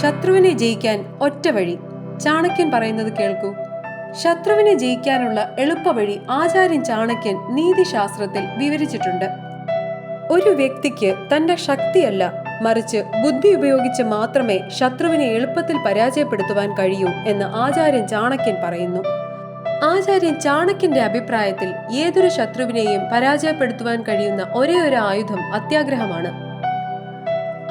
ശത്രുവിനെ ജയിക്കാൻ ഒറ്റ വഴി. ചാണക്യൻ പറയുന്നത് കേൾക്കൂ. ശത്രുവിനെ ജയിക്കാനുള്ള എളുപ്പവഴി ആചാര്യൻ ചാണക്യൻ നീതിശാസ്ത്രത്തിൽ വിവരിച്ചിട്ടുണ്ട്. ഒരു വ്യക്തിക്ക് തന്റെ ശക്തിയല്ല, മറിച്ച് ബുദ്ധി ഉപയോഗിച്ച് മാത്രമേ ശത്രുവിനെ എളുപ്പത്തിൽ പരാജയപ്പെടുത്തുവാൻ കഴിയൂ എന്ന് ആചാര്യൻ ചാണക്യൻ പറയുന്നു. ആചാര്യൻ ചാണക്യന്റെ അഭിപ്രായത്തിൽ ഏതൊരു ശത്രുവിനെയും പരാജയപ്പെടുത്തുവാൻ കഴിയുന്ന ഒരേ ഒരു ആയുധം അത്യാഗ്രഹമാണ്.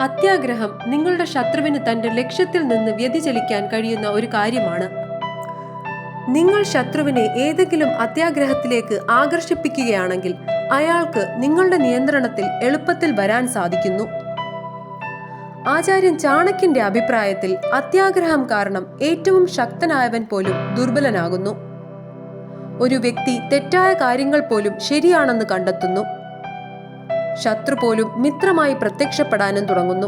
അത്യാഗ്രഹം നിങ്ങളുടെ ശത്രുവിന് തന്റെ ലക്ഷ്യത്തിൽ നിന്ന് വ്യതിചലിക്കാൻ കഴിയുന്ന ഒരു കാര്യമാണ്. നിങ്ങൾ ശത്രുവിനെ ഏതെങ്കിലും അത്യാഗ്രഹത്തിലേക്ക് ആകർഷിപ്പിക്കുകയാണെങ്കിൽ അയാൾക്ക് നിങ്ങളുടെ നിയന്ത്രണത്തിൽ എളുപ്പത്തിൽ വരാൻ സാധിക്കുന്നു. ആചാര്യൻ ചാണക്യന്റെ അഭിപ്രായത്തിൽ അത്യാഗ്രഹം കാരണം ഏറ്റവും ശക്തനായവൻ പോലും ദുർബലനാകുന്നു. ഒരു വ്യക്തി തെറ്റായ കാര്യങ്ങൾ പോലും ശരിയാണെന്ന് കണ്ടെത്തുന്നു. ശത്രു പോലും മിത്രമായി പ്രത്യക്ഷപ്പെടാനും തുടങ്ങുന്നു.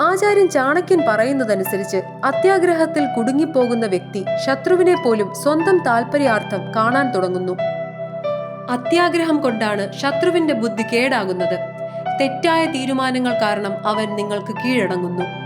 ആചാര്യൻ ചാണക്യൻ പറയുന്നതനുസരിച്ച് അത്യാഗ്രഹത്തിൽ കുടുങ്ങിപ്പോകുന്ന വ്യക്തി ശത്രുവിനെ പോലും സ്വന്തം താല്പര്യാർത്ഥം കാണാൻ തുടങ്ങുന്നു. അത്യാഗ്രഹം കൊണ്ടാണ് ശത്രുവിന്റെ ബുദ്ധി കേടാകുന്നത്. തെറ്റായ തീരുമാനങ്ങൾ കാരണം അവൻ നിങ്ങൾക്ക് കീഴടങ്ങുന്നു.